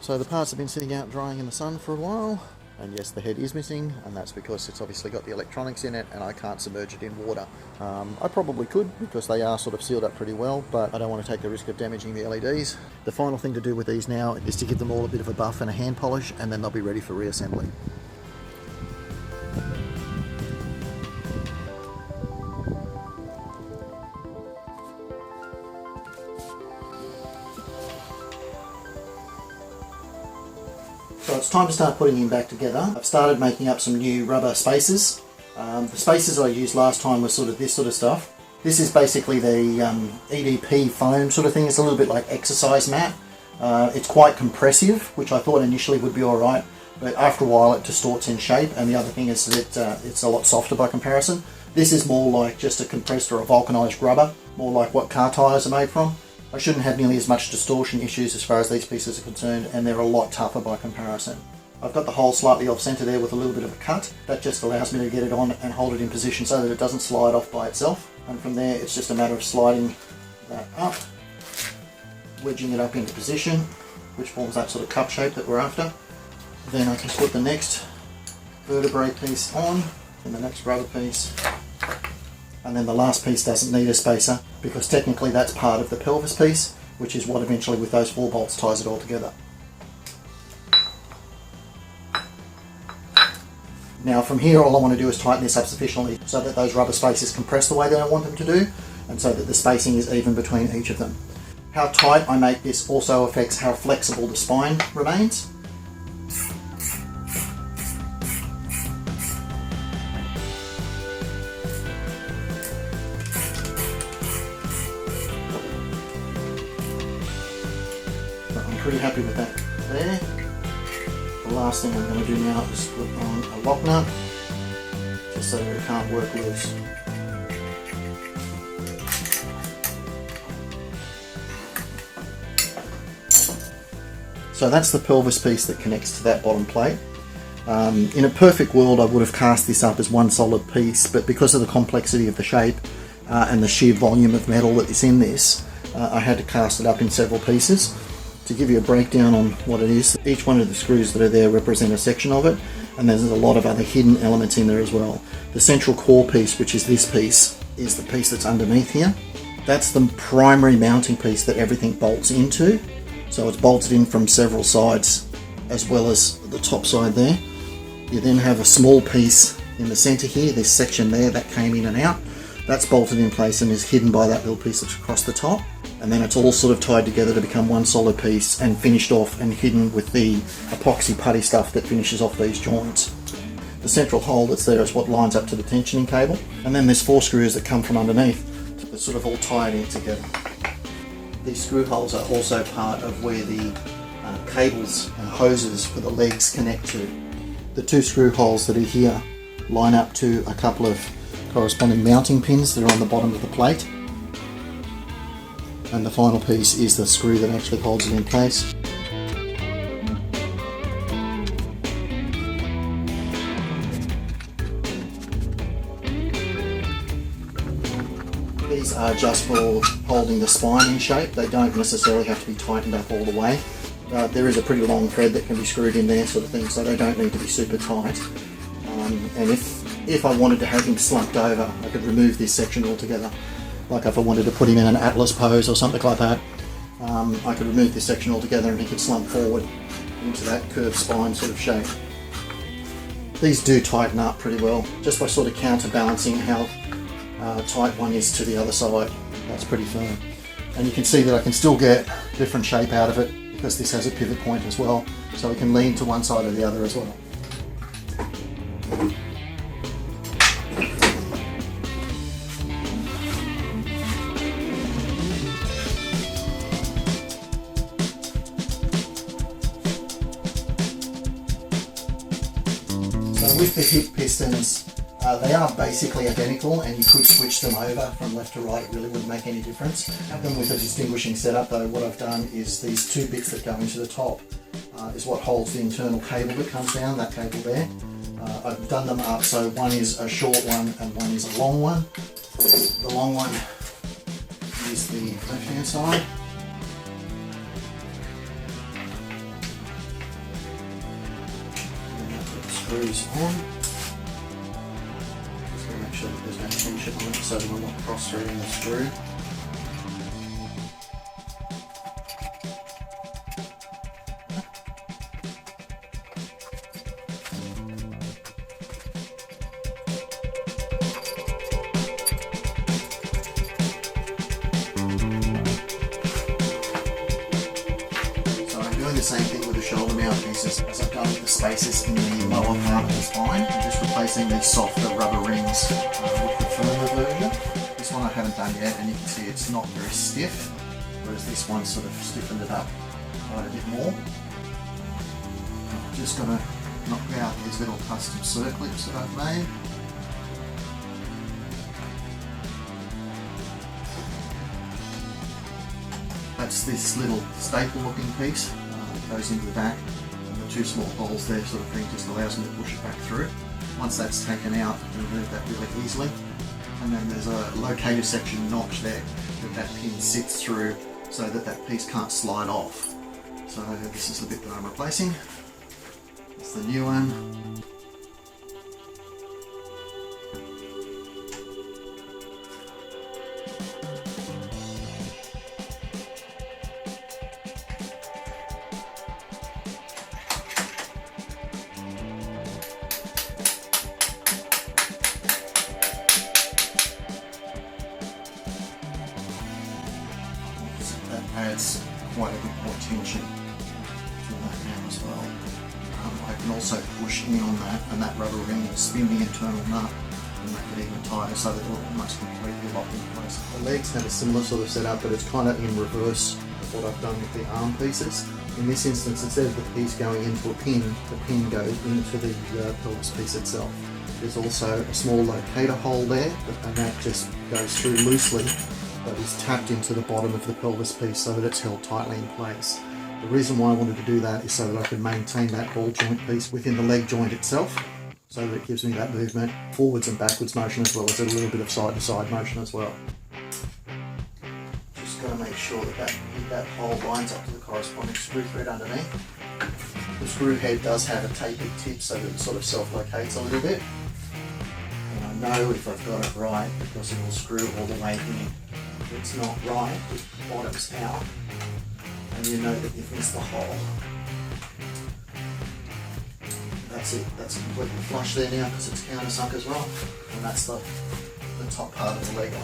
So the parts have been sitting out drying in the sun for a while, and yes, the head is missing, and that's because it's obviously got the electronics in it and I can't submerge it in water. I probably could, because they are sort of sealed up pretty well, but I don't want to take the risk of damaging the LEDs. The final thing to do with these now is to give them all a bit of a buff and a hand polish, and then they'll be ready for reassembly. So it's time to start putting him back together. I've started making up some new rubber spacers. The spacers I used last time were sort of this sort of stuff. This is basically the EDP foam sort of thing. It's a little bit like exercise mat. It's quite compressive, which I thought initially would be alright, but after a while it distorts in shape, and the other thing is that it's a lot softer by comparison. This is more like just a compressed or a vulcanized rubber, more like what car tyres are made from. I shouldn't have nearly as much distortion issues as far as these pieces are concerned, and they're a lot tougher by comparison. I've got the hole slightly off centre there with a little bit of a cut. That just allows me to get it on and hold it in position so that it doesn't slide off by itself. And from there it's just a matter of sliding that up, wedging it up into position, which forms that sort of cup shape that we're after. Then I can put the next vertebrae piece on, and the next rubber piece. And then the last piece doesn't need a spacer, because technically that's part of the pelvis piece, which is what eventually with those 4 bolts ties it all together. Now from here all I want to do is tighten this up sufficiently so that those rubber spacers compress the way that I want them to do, and so that the spacing is even between each of them. How tight I make this also affects how flexible the spine remains. Pretty happy with that there. The last thing I'm going to do now is put on a lock nut, just so that it can't work loose. So that's the pelvis piece that connects to that bottom plate. In a perfect world I would have cast this up as one solid piece, but because of the complexity of the shape and the sheer volume of metal that is in this, I had to cast it up in several pieces. To give you a breakdown on what it is, each one of the screws that are there represent a section of it, and there's a lot of other hidden elements in there as well. The central core piece, which is this piece, is the piece that's underneath here. That's the primary mounting piece that everything bolts into. So it's bolted in from several sides, as well as the top side there. You then have a small piece in the center here, this section there that came in and out. That's bolted in place and is hidden by that little piece that's across the top. And then it's all sort of tied together to become one solid piece and finished off and hidden with the epoxy putty stuff that finishes off these joints. The central hole that's there is what lines up to the tensioning cable, and then there's 4 screws that come from underneath that sort of all tie it in together. These screw holes are also part of where the cables and hoses for the legs connect to. The 2 screw holes that are here line up to a couple of corresponding mounting pins that are on the bottom of the plate. And the final piece is the screw that actually holds it in place. These are just for holding the spine in shape. They don't necessarily have to be tightened up all the way. There is a pretty long thread that can be screwed in there, sort of thing, so they don't need to be super tight. And if I wanted to have him slumped over, I could remove this section altogether. Like if I wanted to put him in an Atlas pose or something like that, I could remove this section altogether and he could slump forward into that curved spine sort of shape. These do tighten up pretty well, just by sort of counterbalancing how tight one is to the other side. That's pretty firm. And you can see that I can still get different shape out of it because this has a pivot point as well, so it can lean to one side or the other as well. With the hip pistons, they are basically identical, and you could switch them over from left to right. It really wouldn't make any difference. Have them with a distinguishing setup though. What I've done is these 2 bits that go into the top is what holds the internal cable that comes down, that cable there. I've done them up so one is a short one and one is a long one. The long one is the left hand side. screws on. Just going to make sure that there's no tension on it so that we're not cross-threading the screw. The same thing with the shoulder mount pieces as I've done with the spaces in the lower part of the spine. I'm just replacing these softer rubber rings with the firmer version. This one I haven't done yet, and you can see it's not very stiff, whereas this one sort of stiffened it up quite a bit more. I'm just going to knock out these little custom circlips that I've made. That's this little staple looking piece. Goes into the back, and the two small holes there sort of thing just allows me to push it back through. Once that's taken out, I can remove that really easily. And then there's a locator section notch there that pin sits through so that that piece can't slide off. So this is the bit that I'm replacing. It's the new one. Adds quite a bit more tension to that now as well. I can also push in on that, and that rubber ring will spin the internal nut and make it even tighter so that it will almost completely lock in place. The legs have a similar sort of setup, but it's kind of in reverse of what I've done with the arm pieces. In this instance, instead of the piece going into a pin, the pin goes into the pelvis piece itself. There's also a small locator hole there, and that just goes through loosely, but is tapped into the bottom of the pelvis piece so that it's held tightly in place. The reason why I wanted to do that is so that I can maintain that ball joint piece within the leg joint itself, so that it gives me that movement, forwards and backwards motion, as well as a little bit of side to side motion as well. Just got to make sure that that hole lines up to the corresponding screw thread underneath. The screw head does have a tapered tip so that it sort of self-locates a little bit. And I know if I've got it right because it will screw all the way in. If it's not right, it bottoms out, and you know that you've missed the hole. That's it, that's completely flush there now because it's countersunk as well, and that's the top part of the leg on.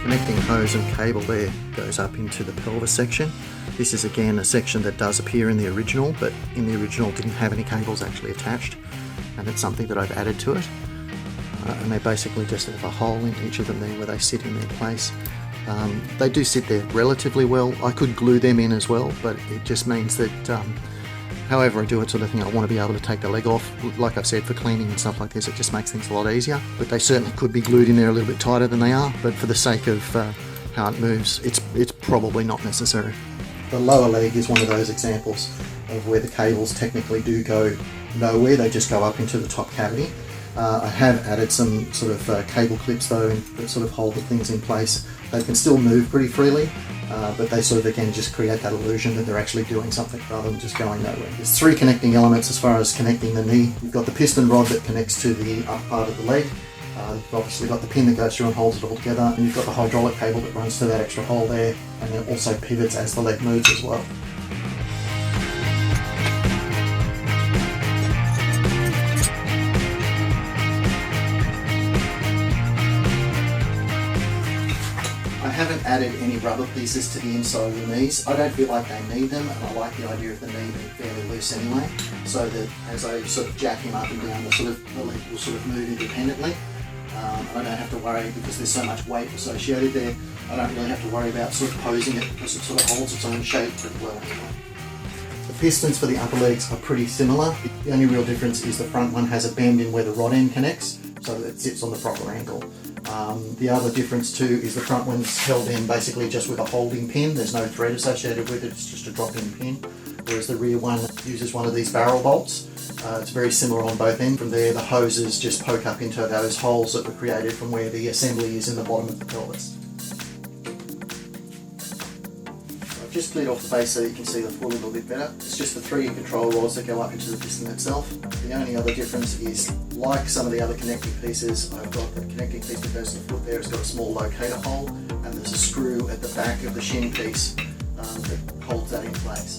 Connecting hose and cable there goes up into the pelvis section. This is again a section that does appear in the original, but in the original didn't have any cables actually attached, and it's something that I've added to it. And they basically just have a hole in each of them there where they sit in their place. They do sit there relatively well. I could glue them in as well, but it just means that however I do it sort of thing, I want to be able to take the leg off. Like I've said, for cleaning and stuff like this, it just makes things a lot easier. But they certainly could be glued in there a little bit tighter than they are, but for the sake of how it moves, it's probably not necessary. The lower leg is one of those examples of where the cables technically do go nowhere, they just go up into the top cavity. I have added some sort of cable clips though that sort of hold the things in place. They can still move pretty freely, but they sort of again just create that illusion that they're actually doing something rather than just going nowhere. There's three connecting elements as far as connecting the knee. You've got the piston rod that connects to the up part of the leg. You've obviously got the pin that goes through and holds it all together, and you've got the hydraulic cable that runs to that extra hole there, and then also pivots as the leg moves as well. I haven't added any rubber pieces to the inside of the knees. I don't feel like they need them, and I like the idea of the knee being fairly loose anyway, so that as I sort of jack him up and down, the leg will sort of move independently. I don't have to worry because there's so much weight associated there. I don't really have to worry about sort of posing it because it sort of holds its own shape pretty well anyway. The pistons for the upper legs are pretty similar. The only real difference is the front one has a bend in where the rod end connects, so that it sits on the proper angle. The other difference too is the front one's held in basically just with a holding pin. There's no thread associated with it, it's just a drop-in pin. whereas the rear one uses one of these barrel bolts. It's very similar on both ends. From there, the hoses just poke up into those holes that were created from where the assembly is in the bottom of the pelvis. I've just cleared off the base so you can see the floor a little bit better. It's just the 3 control rods that go up into the piston itself. The only other difference is, like some of the other connecting pieces, I've got the connecting piece that goes to the foot there. It's got a small locator hole, and there's a screw at the back of the shin piece that holds that in place.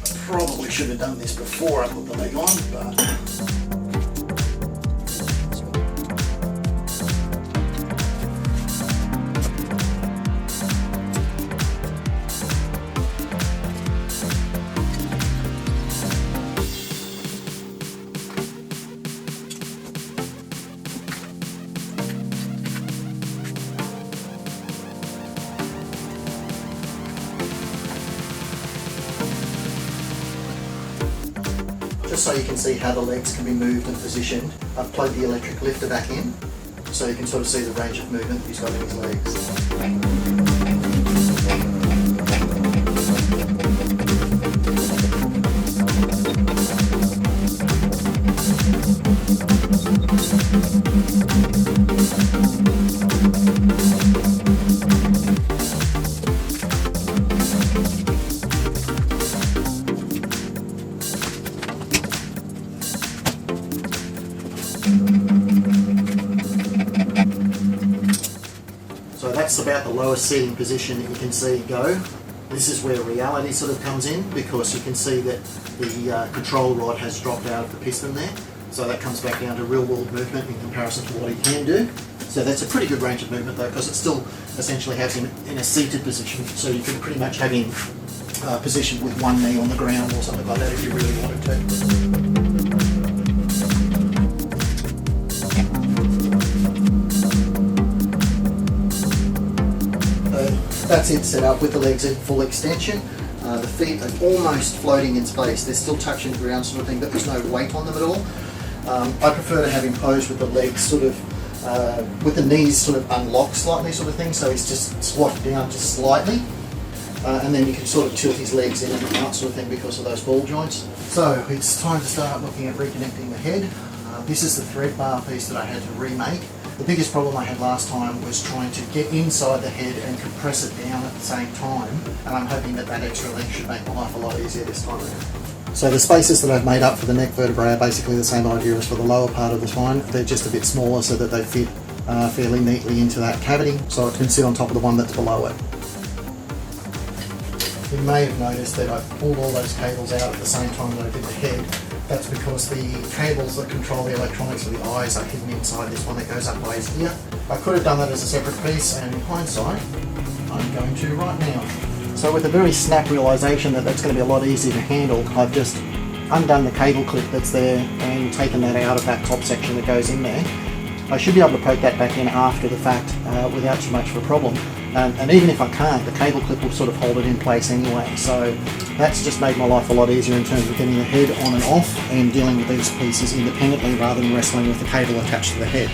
I probably should have done this before I put the leg on, but just so you can see how the legs can be moved and positioned, I've plugged the electric lifter back in, so you can sort of see the range of movement that he's got in his legs. So that's about the lowest seating position that you can see go. This is where reality sort of comes in, because you can see that the control rod has dropped out of the piston there. So that comes back down to real world movement in comparison to what he can do. So that's a pretty good range of movement though, because it still essentially has him in a seated position. So you can pretty much have him positioned with one knee on the ground or something like that if you really wanted to. That's it set up with the legs in full extension. The feet are almost floating in space. They're still touching the ground sort of thing, but there's no weight on them at all. I prefer to have him posed with the legs sort of, with the knees sort of unlocked slightly sort of thing, so he's just squatted down just slightly. And then you can sort of tilt his legs in and out sort of thing because of those ball joints. So it's time to start looking at reconnecting the head. This is the thread bar piece that I had to remake. The biggest problem I had last time was trying to get inside the head and compress it down at the same time, and I'm hoping that that extra length should make my life a lot easier this time around. So the spaces that I've made up for the neck vertebrae are basically the same idea as for the lower part of the spine. They're just a bit smaller so that they fit fairly neatly into that cavity, so it can sit on top of the one that's below it. You may have noticed that I pulled all those cables out at the same time that I did the head. That's because the cables that control the electronics of the eyes are hidden inside this one that goes up by his ear. I could have done that as a separate piece, and in hindsight, I'm going to right now. So with a very snap realisation that that's going to be a lot easier to handle, I've just undone the cable clip that's there and taken that out of that top section that goes in there. I should be able to poke that back in after the fact without too much of a problem. And even if I can't, the cable clip will sort of hold it in place anyway. So that's just made my life a lot easier in terms of getting the head on and off and dealing with these pieces independently rather than wrestling with the cable attached to the head.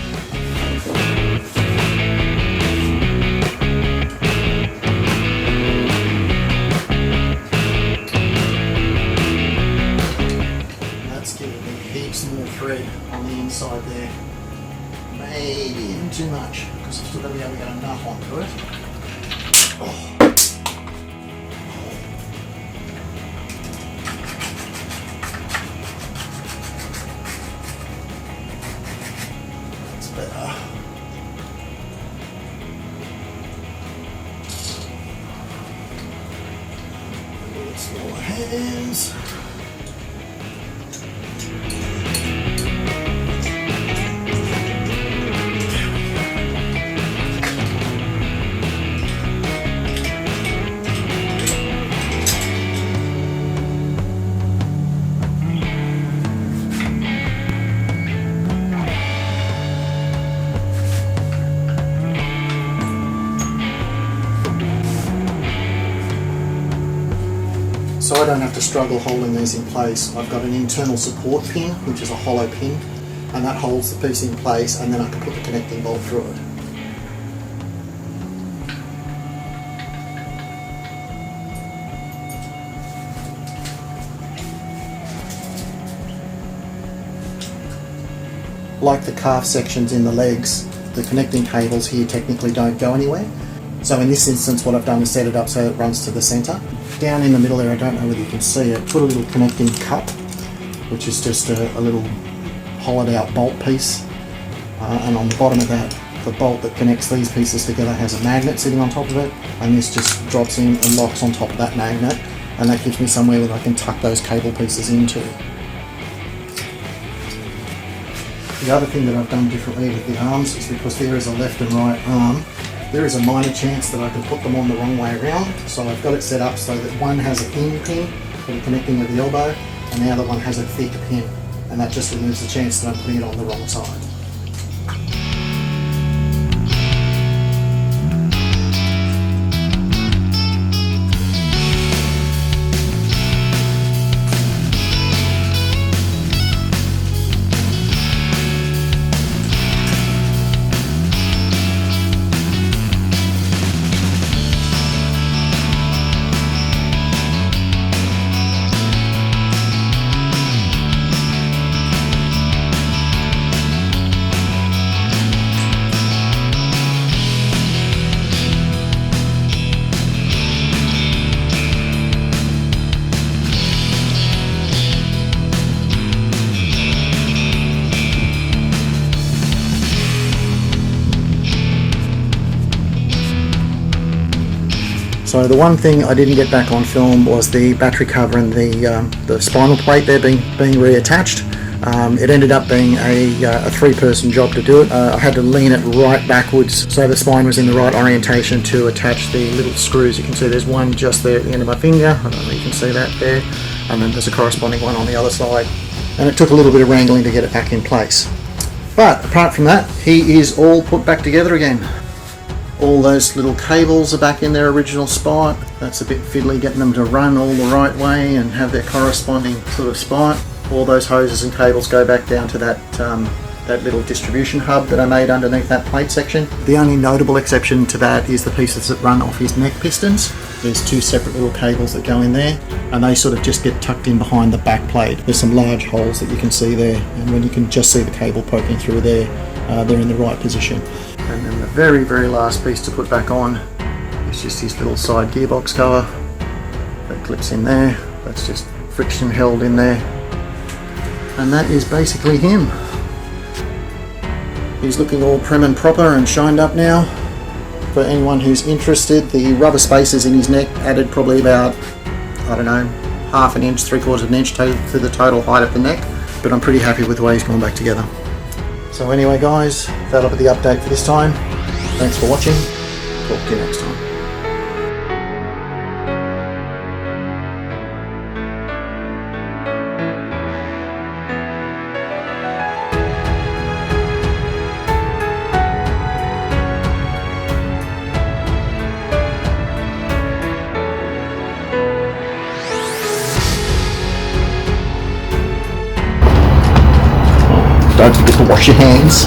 That's giving me heaps more thread on the inside there. Maybe even too much, because I've still got to be able to get enough onto it. Oh. That's better. A little smaller hands. So I don't have to struggle holding these in place. I've got an internal support pin, which is a hollow pin, and that holds the piece in place, and then I can put the connecting bolt through it. like the calf sections in the legs, the connecting cables here technically don't go anywhere. So in this instance, what I've done is set it up so it runs to the centre. Down in the middle there, I don't know whether you can see it, put a little connecting cup, which is just a little hollowed out bolt piece. And on the bottom of that, the bolt that connects these pieces together has a magnet sitting on top of it, and this just drops in and locks on top of that magnet, and that gives me somewhere that I can tuck those cable pieces into. The other thing that I've done differently with the arms is because there is a left and right arm, there is a minor chance that I can put them on the wrong way around. So I've got it set up so that one has a thin pin for the connecting of the elbow, and the other one has a thick pin, and that just removes the chance that I'm putting it on the wrong side. So the one thing I didn't get back on film was the battery cover and the spinal plate there being reattached. It ended up being a three-person job to do it. I had to lean it right backwards so the spine was in the right orientation to attach the little screws. You can see there's one just there at the end of my finger. I don't know if you can see that there. And then there's a corresponding one on the other side. And it took a little bit of wrangling to get it back in place. But apart from that, he is all put back together again. All those little cables are back in their original spot. That's a bit fiddly getting them to run all the right way and have their corresponding sort of spot. All those hoses and cables go back down to that little distribution hub that I made underneath that plate section. The only notable exception to that is the pieces that run off his neck pistons. There's two separate little cables that go in there, and they sort of just get tucked in behind the back plate. There's some large holes that you can see there, and when you can just see the cable poking through there, they're in the right position. And then the very, very last piece to put back on is just his little side gearbox cover that clips in there. That's just friction held in there. And that is basically him. He's looking all prim and proper and shined up now. For anyone who's interested, the rubber spacers in his neck added probably about, I don't know, half an inch, 3/4 of an inch to the total height of the neck. But I'm pretty happy with the way he's gone back together. So anyway guys, that'll be the update for this time. Thanks for watching. Talk to you next time. Don't forget to wash your hands.